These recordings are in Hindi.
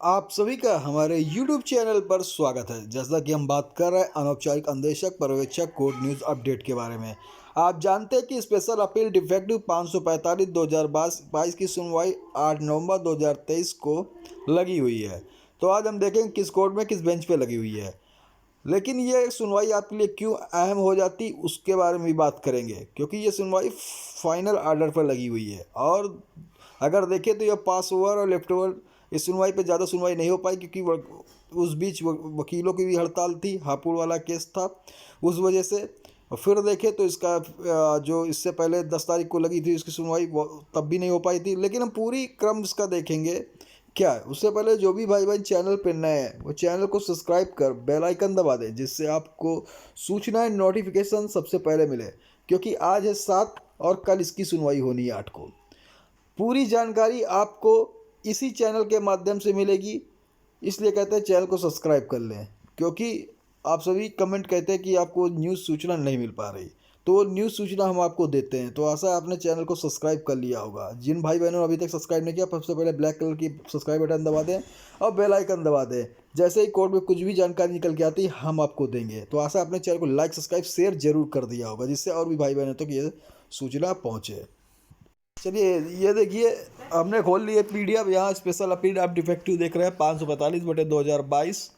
आप सभी का हमारे YouTube चैनल पर स्वागत है। जैसा कि हम बात कर रहे हैं अनौपचारिक अन्वेषक पर्यवेक्षक कोर्ट न्यूज़ अपडेट के बारे में। आप जानते हैं कि स्पेशल अपील डिफेक्टिव 545 2022 की सुनवाई 8 नवंबर 2023 को लगी हुई है। तो आज हम देखेंगे किस कोर्ट में किस बेंच पे लगी हुई है। लेकिन ये सुनवाई आपके लिए क्यों अहम हो जाती उसके बारे में भी बात करेंगे, क्योंकि ये सुनवाई फाइनल ऑर्डर पर लगी हुई है। और अगर देखें तो यह पास ओवर और लेफ्ट ओवर इस सुनवाई पे ज़्यादा सुनवाई नहीं हो पाई, क्योंकि उस बीच वकीलों की भी हड़ताल थी, हापुड़ वाला केस था, उस वजह से। और फिर देखें तो इसका जो इससे पहले 10 तारीख को लगी थी इसकी सुनवाई, वो तब भी नहीं हो पाई थी। लेकिन हम पूरी क्रम इसका देखेंगे क्या है। उससे पहले जो भी भाई चैनल पर नए हैं वो चैनल को सब्सक्राइब कर बेल आइकन दबा दें, जिससे आपको सूचनाएं नोटिफिकेशन सबसे पहले मिले, क्योंकि आज है 7 और कल इसकी सुनवाई होनी है 8 को। पूरी जानकारी आपको इसी चैनल के माध्यम से मिलेगी, इसलिए कहते हैं चैनल को सब्सक्राइब कर लें, क्योंकि आप सभी कमेंट कहते हैं कि आपको न्यूज़ सूचना नहीं मिल पा रही, तो न्यूज़ सूचना हम आपको देते हैं। तो आशा है आपने चैनल को सब्सक्राइब कर लिया होगा। जिन भाई बहनों ने अभी तक सब्सक्राइब नहीं किया, सबसे पहले ब्लैक कलर की सब्सक्राइब बटन दबा दें और बेल आइकन दबा दें। जैसे ही कोर्ट में कुछ भी जानकारी निकल के आती है हम आपको देंगे। तो आशा अपने चैनल को लाइक सब्सक्राइब शेयर जरूर कर दिया होगा, जिससे और भी भाई बहनों तक ये सूचना पहुँचे। चलिए ये देखिए, हमने खोल लिए PDF। यहाँ स्पेशल अपील आप डिफेक्टिव देख रहे हैं 545/2022,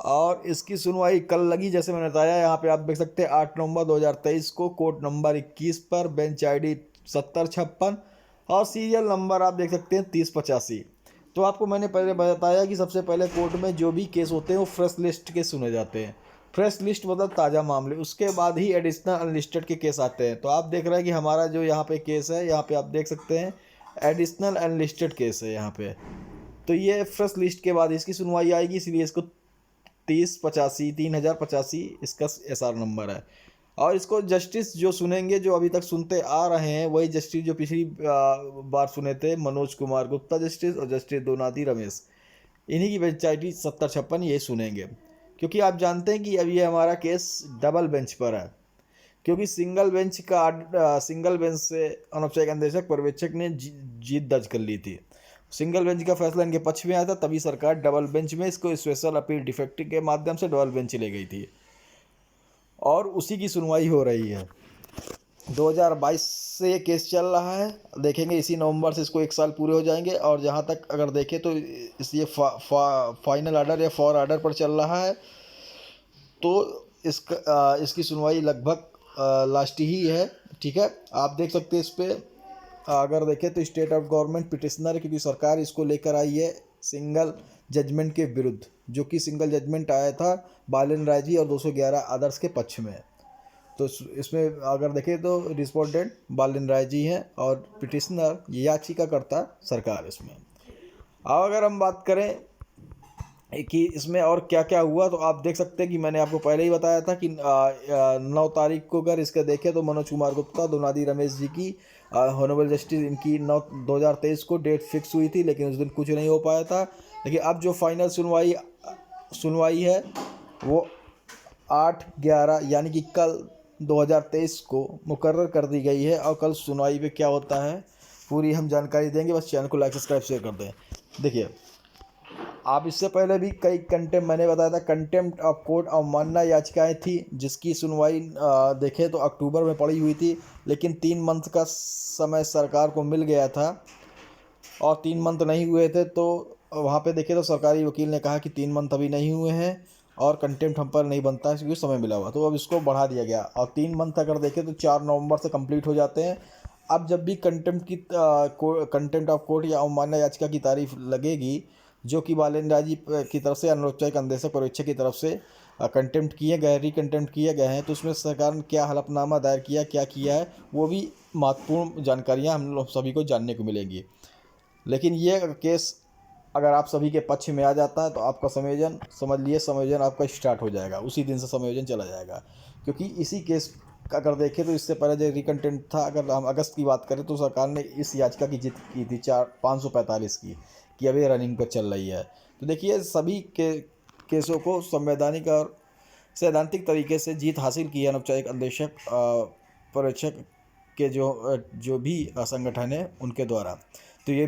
और इसकी सुनवाई कल लगी। जैसे मैंने बताया, यहाँ पे आप देख सकते हैं 8 नवंबर 2023 को कोर्ट नंबर 21 पर, बेंच ID 7056 और सीरियल नंबर आप देख सकते हैं 3085। तो आपको मैंने पहले बताया कि सबसे पहले कोर्ट में जो भी केस होते हैं वो फ्रेश लिस्ट के सुने जाते हैं। फ्रेश लिस्ट मतलब ताज़ा मामले, उसके बाद ही एडिशनल अनलिस्टेड के केस आते हैं। तो आप देख रहे हैं कि हमारा जो यहाँ पे केस है, यहाँ पे आप देख सकते हैं एडिशनल अनलिस्टेड केस है यहाँ पे। तो ये फ्रेश लिस्ट के बाद इसकी सुनवाई आएगी, इसलिए इसको 3085 इसका SR नंबर है। और इसको जस्टिस जो सुनेंगे, जो अभी तक सुनते आ रहे हैं, वही जस्टिस जो पिछली बार सुने थे, मनोज कुमार गुप्ता जस्टिस और जस्टिस दोनादी रमेश, इन्हीं की बेंच ID 7056 ये सुनेंगे। क्योंकि आप जानते हैं कि अब ये हमारा केस डबल बेंच पर है, क्योंकि सिंगल बेंच से अनौपचारिक अन्वेषक पर्यवेक्षक ने जीत दर्ज कर ली थी। सिंगल बेंच का फैसला इनके पक्ष में आया था, तभी सरकार डबल बेंच में इसको स्पेशल अपील डिफेक्टिव के माध्यम से डबल बेंच ले गई थी, और उसी की सुनवाई हो रही है। 2022 से ये केस चल रहा है। देखेंगे इसी नवंबर से इसको 1 साल पूरे हो जाएंगे। और जहाँ तक अगर देखें तो ये फाइनल ऑर्डर या फॉर ऑर्डर पर चल रहा है। तो इसकी सुनवाई लगभग लास्ट ही है। ठीक है, आप देख सकते हैं इस पर अगर देखें तो स्टेट ऑफ गवर्नमेंट पिटिशनर है, क्योंकि सरकार इसको लेकर आई है सिंगल जजमेंट के विरुद्ध, जो कि सिंगल जजमेंट आया था बालन राय जी और 211 अदर्स के पक्ष में। तो इसमें अगर देखें तो रिस्पोंडेंट बालन राय जी हैं और पिटिशनर याचिकाकर्ता सरकार इसमें। अब अगर हम बात करें कि इसमें और क्या क्या हुआ, तो आप देख सकते हैं कि मैंने आपको पहले ही बताया था कि 9 तारीख को अगर इसका देखें तो मनोज कुमार गुप्ता दोनादी रमेश जी की हॉनरेबल जस्टिस इनकी 9 2023 को डेट फिक्स हुई थी, लेकिन उस दिन कुछ नहीं हो पाया था। लेकिन अब जो फाइनल सुनवाई है वो 8/11 यानी कि कल 2023 को मुकर्रर कर दी गई है। और कल सुनवाई पे क्या होता है पूरी हम जानकारी देंगे। बस चैनल को लाइक सब्सक्राइब शेयर कर दें। देखिए, आप इससे पहले भी कई मैंने बताया था कंटेम्प्ट ऑफ कोर्ट अवमानना याचिकाएं थी, जिसकी सुनवाई देखें तो अक्टूबर में पड़ी हुई थी। लेकिन 3 मंथ का समय सरकार को मिल गया था और 3 मंथ नहीं हुए थे। तो वहाँ पे देखें तो सरकारी वकील ने कहा कि 3 मंथ अभी नहीं हुए हैं और कंटेम्प्ट हम पर नहीं बनता है, क्योंकि समय मिला हुआ। तो अब इसको बढ़ा दिया गया और 3 मंथ अगर देखें तो 4 नवंबर से कंप्लीट हो जाते हैं। अब जब भी कंटेम्प्ट ऑफ कोर्ट या अवमानना याचिका की तारीफ लगेगी, जो कि बालन राय जी की तरफ से अनौपचारिक अन्वेषक पर्यवेक्षक की तरफ से कंटेम्प्ट किए गए, रिकंटेम्प्ट किए गए हैं, तो उसमें सरकार ने क्या हलफनामा दायर किया, क्या किया है, वो भी महत्वपूर्ण जानकारियाँ हम लोग सभी को जानने को मिलेंगी। लेकिन ये केस अगर आप सभी के पक्ष में आ जाता है तो आपका संयोजन आपका स्टार्ट हो जाएगा, उसी दिन से संयोजन चला जाएगा। क्योंकि इसी केस अगर देखें तो इससे पहले जो रिकंटेंट था, अगर हम अगस्त की बात करें तो सरकार ने इस याचिका की जीत की थी 545 की, कि अभी रनिंग पर चल रही है। तो देखिए, सभी के केसों को संवैधानिक और सैद्धांतिक तरीके से जीत हासिल की है अनौपचारिक अन्वेषक पर्यवेक्षक के जो भी संगठन है उनके द्वारा। तो ये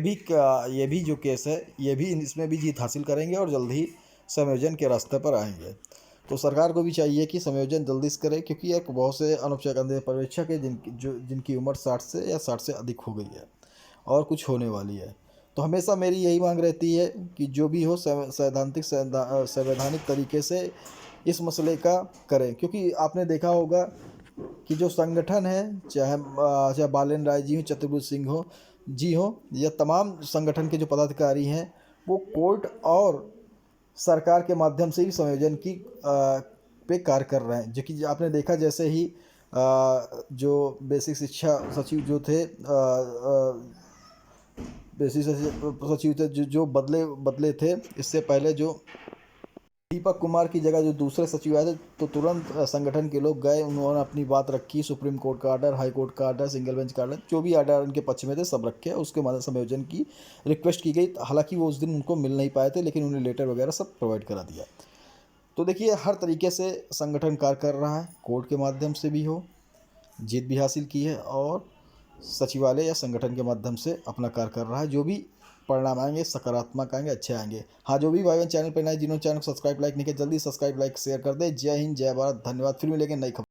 भी जो केस है, ये भी इसमें भी जीत हासिल करेंगे और जल्द ही समायोजन के रास्ते पर आएंगे। तो सरकार को भी चाहिए कि समायोजन जल्दी से करे, क्योंकि एक बहुत से अनुपचारित पर्यवेक्षक है जिनकी उम्र 60 से या 60 से अधिक हो गई है और कुछ होने वाली है। तो हमेशा मेरी यही मांग रहती है कि जो भी हो संवैधानिक तरीके से इस मसले का करें, क्योंकि आपने देखा होगा कि जो संगठन है, चाहे बालन राय जी हो, चतुर्भुज सिंह हो या तमाम संगठन के जो पदाधिकारी हैं, वो कोर्ट और सरकार के माध्यम से ही संयोजन की पे कार्य कर रहे हैं। जो कि आपने देखा, जैसे ही जो बेसिक शिक्षा सचिव जो थे, बेसिक सचिव थे जो बदले थे, इससे पहले जो दीपक कुमार की जगह जो दूसरे सचिव आए थे, तो तुरंत संगठन के लोग गए, उन्होंने अपनी बात रखी, सुप्रीम कोर्ट का आर्डर, हाई कोर्ट का आर्डर, सिंगल बेंच का आर्डर, जो भी आर्डर उनके पक्ष में थे सब रखे, उसके बाद संयोजन की रिक्वेस्ट की गई। हालांकि वो उस दिन उनको मिल नहीं पाए थे, लेकिन उन्हें लेटर वगैरह सब प्रोवाइड करा दिया। तो देखिए, हर तरीके से संगठन कार्य कर रहा है, कोर्ट के माध्यम से भी हो, जीत भी हासिल की है, और सचिवालय या संगठन के माध्यम से अपना कार्य कर रहा है। जो भी परिणाम आएंगे सकारात्मक आएंगे, अच्छे आएंगे। हाँ, जो भी भाई बहन चैनल पर नए, जिन्होंने चैनल को सब्सक्राइब लाइक नहीं किया, जल्दी सब्सक्राइब लाइक शेयर कर दे। जय हिंद, जय भारत, धन्यवाद। फिर मिलेंगे नई खबर।